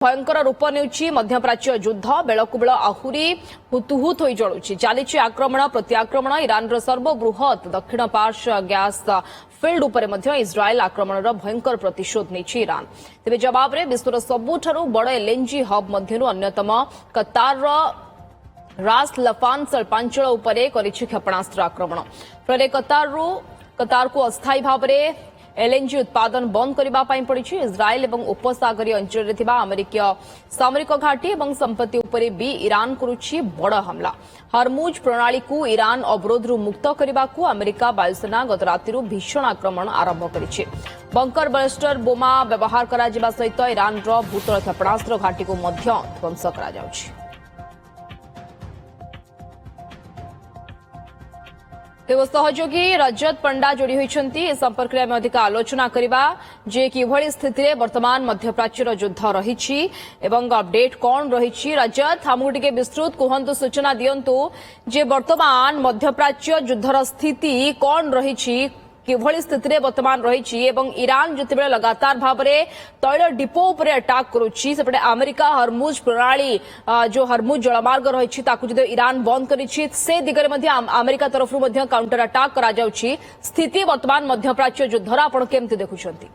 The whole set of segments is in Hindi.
भयंकर रूप नेउछि मध्यप्राच्य युद्ध बेलकु बेल आहुरी हुतुहुत होई जळुछि चालिछि आक्रमण प्रत्याक्रमण ईरान सर्वबृहत दक्षिण पार्श्व गैस फिल्ड उपरे मध्य इस्राएल आक्रमणर भयंकर प्रतिशोध नेछि ईरान तेबे जवाब रे विश्वर सबुठारु बड़ एलएनजी हब मध्यरु अन्यतम कतार रास लफान सर्पांचल उपरे करिछि क्षेपणास्त्र आक्रमण फଳରେ कतार को अस्थायी भाव में एलएनजी उत्पादन बंद करने पड़ी इस्राएल और उपसागरीय अंचल अमेरिकीय सामरिक घाटी और संपत्ति उपरे भी ईरान करुछि बड़ हमला हरमुज प्रणाली को ईरान अवरोध मुक्त करने को अमेरिका वायुसेना गत राति भीषण आक्रमण आरंभ करिछि बंकर बस्टर बोमा व्यवहार करा जिबा सहित ईरान भूतल क्षेपणास्त्र घाटी को मध्य ध्वंस करा जाउछि। तेज सहयोगी रजत पंडा जोड़ी होती ए संपर्क में अधिक आलोचना करवा जे किभली स्थिति रे वर्तमान मध्यप्राच्यर युद्ध रही अपडेट कौन रही रजत हमको टिके विस्तृत कहतु सूचना दिंतु जे वर्तमान मध्यप्राच्य युद्धर स्थिति कौन रही किभली स्थिति रे वर्तमान रही ईरान जिते लगातार भाव में तैल डिपो उपरे अटाक करुच्ची सेपटे अमेरिका हरमुज प्रणाली जो हरमुज जलमार्ग रही जो ईरान बंद कर दिगरे अमेरिका तरफ काउंटर अटाक करा जाउछि स्थिति वर्तमान मध्यप्राच्य युद्धर आपण केमती देखुछंती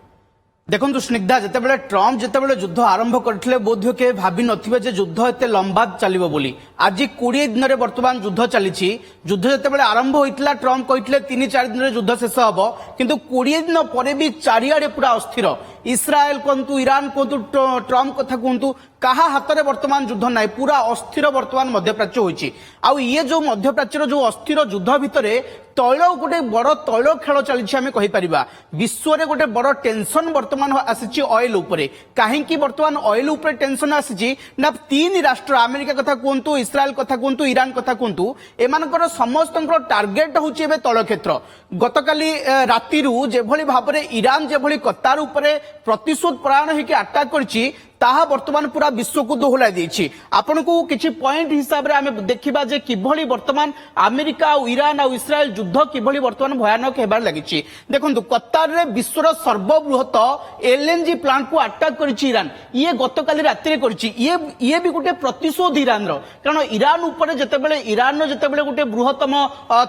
देखो स्निग्धा जितेबाला ट्रम्प जितेबाला युद्ध आरंभ करथिले बोध्य के भाभी नथिबे जे युद्ध एते लंबा चलिबो बोली आज 20 दिन रे वर्तमान युद्ध चलीछि युद्ध जितेबाला आरंभ होइतला ट्रम्प कहितले 3-4 दिन रे युद्ध शेष हबो किंतु 20 दिन परे भी चारियाडे पूरा अस्थिर इस्राएल कहतु ईरान कहतु ट्रम्प कथा कहतु कहा हाथ में वर्तमान युद्ध ना पूरा अस्थिर वर्तमान मध्यप्राच्य होइछि आउ ये जो मध्यप्राच्यर जो अस्थिर युद्ध भितर तैल गोटे बड़ तैल खेल चली आम कहीपर विश्व में गोटे बड़ टेंशन वर्तमान आसी ऑयल उपरे कहीं वर्तमान ऑयल उपरे टेंशन आसी ना 3 राष्ट्र अमेरिका कथा कहतु इस्राएल कथा कहतु ईरान कथा कहतु एमानकर समस्त टार्गेट हूँ तैल क्षेत्र गतकाली राति जेभली भाव में ईरान जेभली कतार उपरे प्रतिशोध परायण होकर अटाक करछि ताहा वर्तमान पूरा विश्व को दोहलाई देछि आपन को किछि पॉइंट हिसाब रे हमें देखिबा जे किभली वर्तमान अमेरिका और ईरान और इस्राएल युद्ध किभली वर्तमान भयानक हेबार लागिछि देखंतु कतार रे विश्वर सर्वबृहत एलएनजी प्लांट को अटैक करिछि ईरान ये गतकाली राति रे करिछि ये भी गोटे प्रतिशोध ईरान रो कारण ईरान ऊपर जेतेबेले ईरान रो जेतेबेले गोटे बृहत्तम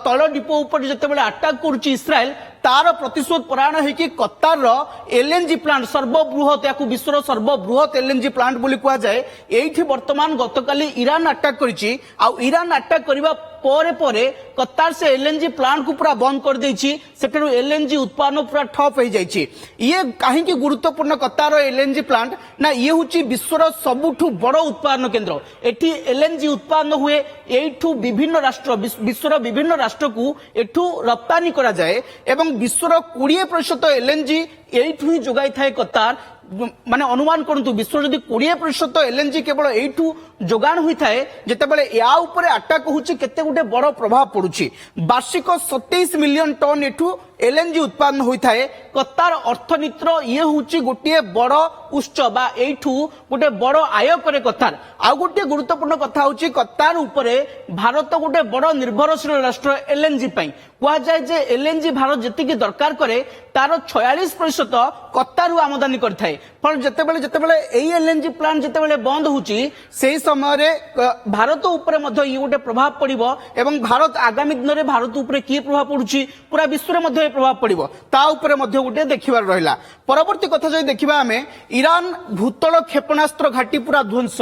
तैल डिपो ऊपर जेतेबेले अटैक करिछि इस्राएल तार प्रतिशोध परायण होगी कतार एलएनजी प्लांट सर्वबृहत या विश्वर सर्वबृहत एलएनजी प्लांट बोली कह जाए एठी वर्तमान गतकाली ईरान अटैक करिछि आउ ईरान अटैक करबा परे परे कतार से एलएनजी प्लांट को पूरा बंद कर देछि सेठरो एलएनजी उत्पादन पूरा ठप हो जाइछि ये काहे की गुरुत्वपूर्ण कतार एलएनजी प्लांट ना ये हुची विश्वर सबुठु बड़ उत्पादन केंद्र एठी एलएनजी उत्पादन हुए एठू विभिन्न राष्ट्र विश्वर विभिन्न राष्ट्र को एठू रप्तानी करा जाए एवं विश्वर 20% एलएनजी एठू ही जोगाई थाए कतार माने अनुमान करंतु विश्व जदि 20% एलएनजी केवल एठू जोगान हुई थाए जेतेबेले या ऊपर अटैक होछि केते गुटे बड़ प्रभाव पड़ुछि वार्षिक 27 मिलियन टन एठू एलएनजी उत्पादन होई थाए कतार अर्थनीतिर ये होछि गोटे बड़ उच्च बा एठू गोटे बड़ आय करे कतार आ गोटे गुरुत्वपूर्ण कथा होछि कतार उपरे भारत गोटे बड़ निर्भरशील राष्ट्र एलएनजी पई कह जाए जे एलएनजी भारत जतिकी दरकार करे तार 46% कतार आमदानी करथाए पर जेतेबेले एई एलएनजी प्लांट जेतेबेले बंद होछि सेही समय रे भारत उपरे मध्य ये गोटे प्रभाव पड़िबो एवं भारत आगामी दिन रे भारत उपरे की प्रभाव पड़ुछि पूरा विश्व रे मध्य प्रभाव पड़िबो ता उपरे मध्य गोटे देखिबार रहिला परवर्ती कथा जदि देखिबा हमें ईरान भूतल क्षेपणास्त्र घाटी पूरा ध्वंस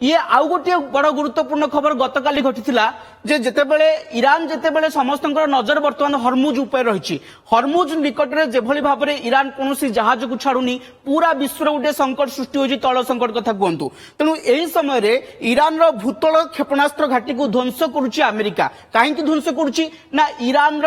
ये आउ गोटे बड़ गुरुत्वपूर्ण खबर गतकाली घटिथिला जे जेतेबेले ईरान जेतेबेले समस्त नजर वर्तमान हरमुज उपर रही हरमुज निकट में जेभली भाव में ईरान कौन जहाज को छाड़ुनी पूरा विश्व गोटे संकट सृष्टि होती तैल संकट कथा कहतु तेणु यही समय ईरान भूतल क्षेपणास्त्र घाटी को ध्वंस करुच्ची अमेरिका कहीं ध्वंस करुच्ची ना ईरान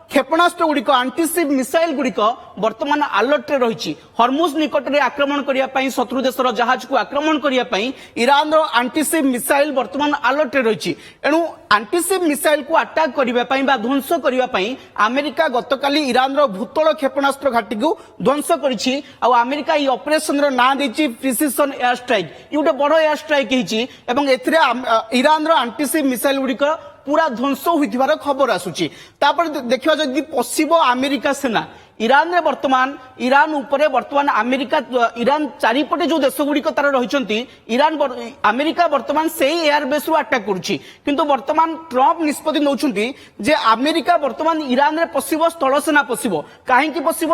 क्षेपणास्त्र गुड़िक आंटीशिप मिसाइल गुड़िक वर्तमान अलर्ट रे रही हरमुज निकट में आक्रमण करने शत्रु देशर जहाज को आक्रमण करने ईरान आंटीशिप मिसाइल वर्तमान अलर्ट रे रही एणु आंटीशिप मिसाइल को अटैक करने ध्वंस करने अमेरिका गतकाली ईरान भूतल क्षेपणास्त्र घाटी को ध्वंस करिछि आ अमेरिका ये ऑपरेशन ना देछि प्रिसिजन एयर स्ट्राइक ये गोटे बड़ एयर स्ट्राइक होइछि एवं एथिरे ईरान आंटीशिप मिसाइल गुड़िक पूरा ध्वंस होइथिबार खबर आसुची तापर देखिबा जदि पसिबो अमेरिका सेना ଇରାନ ଉପରେ ବର୍ତ୍ତମାନ ଆମେରିକା ଇରାନ ଚାରିପଟେ ଯୋଉ ଦେଶ ଗୁଡିକ ତାର ରହିଛନ୍ତି ଆମେରିକା ବର୍ତ୍ତମାନ ସେଇ ଏୟାର ବେସ୍ ରୁ ଆଟାକ୍ କରୁଛି କିନ୍ତୁ ବର୍ତ୍ତମାନ ଟ୍ରମ୍ପ ନିଷ୍ପତ୍ତି ନେଉଛନ୍ତି ଯେ ଆମେରିକା ବର୍ତ୍ତମାନ ଇରାନରେ ପଶିବ ସ୍ଥଳସେନା ପଶିବ କାହିଁକି ପଶିବ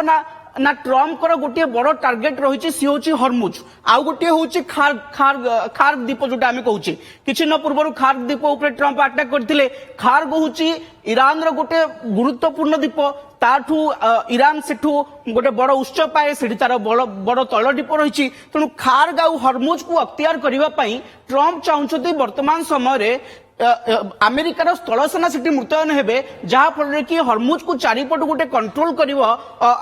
ନା ଟ୍ରମ୍ପଙ୍କର ଗୋଟିଏ ବଡ ଟାର୍ଗେଟ ରହିଛି ସିଏ ହଉଛି ହରମୁଜ ଆଉ ଗୋଟିଏ ହଉଛି ଖାର୍ଗ ଦ୍ୱୀପ ଯୋଉଟା ଆମେ କହୁଛେ କିଛି ନ ପୂର୍ବରୁ ଖାର୍ଗ ଦ୍ୱୀପ ଉପରେ ଟ୍ରମ୍ପ ଆଟାକ୍ କରିଥିଲେ ଖାର୍ଗ ହଉଛି ଇରାନର ଗୋଟେ ଗୁରୁତ୍ୱପୂର୍ଣ୍ଣ ଦ୍ୱୀପ ତାଠୁ ଇରାନ ସେଠୁ ଗୋଟେ ବଡ ଉତ୍ସ ପାଏ ସେଠି ତାର ବଡ ତୈଳ ଢିପ ରହିଛି ତେଣୁ ଖାର୍ଗ ଆଉ ହରମୁଜକୁ ଅକ୍ତିଆର କରିବା ପାଇଁ ଟ୍ରମ୍ପ ଚାହୁଁଛନ୍ତି ବର୍ତ୍ତମାନ ସମୟରେ ଆମେରିକାର ସ୍ଥଳସେନା ସେଠି ମୁତୟନ ହେବେ ଯାହାଫଳରେ କି ହରମୁଜକୁ ଚାରିପଟୁ ଗୋଟେ କଣ୍ଟ୍ରୋଲ କରିବ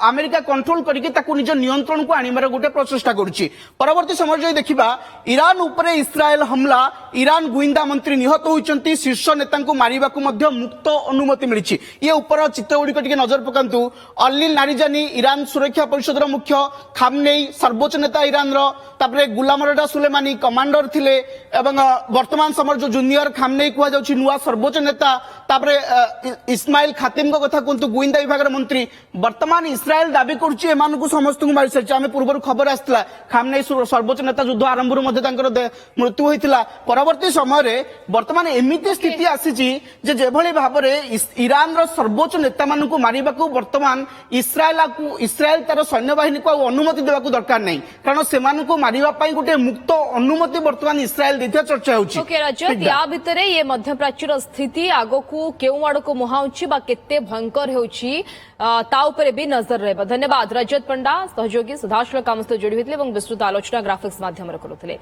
ଆମେରିକା କଣ୍ଟ୍ରୋଲ କରିକି ତାକୁ ନିଜ ନିୟନ୍ତ୍ରଣକୁ ଆଣିବାର ଗୋଟେ ପ୍ରଚେଷ୍ଟା କରୁଛି ପରବର୍ତ୍ତୀ ସମୟରେ ଯଦି ଦେଖିବା ଇରାନ ଉପରେ ଇସ୍ରାଏଲ ହମଲା ଇରାନ ଗୁଇନ୍ଦା ମନ୍ତ୍ରୀ ନିହତ ହୋଇଛନ୍ତି ଶୀର୍ଷ ନେତାଙ୍କୁ ମାରିବାକୁ ମଧ୍ୟ ମୁକ୍ତ ଅନୁମତି ମିଳିଛି ଇଏ ଉପର ଚିତ୍ର ଗୁଡିକ ଟିକେ ନଜର ପକାନ୍ତୁ ଅଲ୍ଲିଲ ନାରିଜାନି ଇରାନ ସୁରକ୍ଷା ପରିଷଦର ମୁଖ୍ୟ ଖାମନେଇ ସର୍ବୋଚ୍ଚ ନେତା ଇରାନର ତାପରେ ଗୁଲାମ ରଜା ସୁଲେମାନି କମାଣ୍ଡର ଥିଲେ ଏବଂ ବର୍ତ୍ତମାନ ସମୟରେ ଯୋଉ ଜୁନିୟର ଖାମନେଇ କୁହାଯାଉଛି ନୂଆ ସର୍ବୋଚ୍ଚ ନେତା ତାପରେ ଇସ୍ମାଇଲ ଖାତିମଙ୍କ କଥା କୁହନ୍ତୁ ଗୁଇନ୍ଦା ବିଭାଗର ମନ୍ତ୍ରୀ ବର୍ତ୍ତମାନ ଇସ୍ରାଏଲ ଦାବି କରୁଛି ଏମାନଙ୍କୁ ସମସ୍ତଙ୍କୁ ମାରିସାରିଛି ଆମେ ପୂର୍ବରୁ ଖବର ଆସିଥିଲା ଖାମନେଇ ସର୍ବୋଚ୍ଚ ନେତା ଯୁଦ୍ଧ ଆରମ୍ଭରୁ ମଧ୍ୟ ତାଙ୍କର ମୃତ୍ୟୁ ହୋଇଥିଲା ପରବର୍ତ୍ତୀ ସମୟରେ ବର୍ତ୍ତମାନ ଏମିତି ସ୍ଥିତି ଆସିଛି ଯେ ଯେଭଳି ଭାବରେ ଇରାନର ସର୍ବୋଚ୍ଚ ନେତାମାନଙ୍କୁ ମାରିବାକୁ ବର୍ତ୍ତମାନ ଇସ୍ରାଏଲ ତାର ସୈନ୍ୟବାହିନୀକୁ ଆଉ ଅନୁମତି ଦେବାକୁ ଦରକାର ନାହିଁ କାରଣ ସେମାନଙ୍କୁ ମାରିବା ପାଇଁ ଗୋଟେ ମୁକ୍ତ ଅନୁମତି ବର୍ତ୍ତମାନ ଇସ୍ରାଏଲ ଦେଇଥିବା ଚର୍ଚ୍ଚା ହେଉଛି ଓକେ ରଜତ ୟା ଭିତରେ ये मध्यप्राच्यर स्थिति आगकू केउ आड़क मुहाउछि बा केते भयंकर हेउछि ता उपरे भी नजर रहबा धन्यवाद रजत पंडा सहयोगी सुधांशु कामस्थ जोड़ी होइतले एवं विस्तृत आलोचना ग्राफिक्स माध्यम रे करुथिले।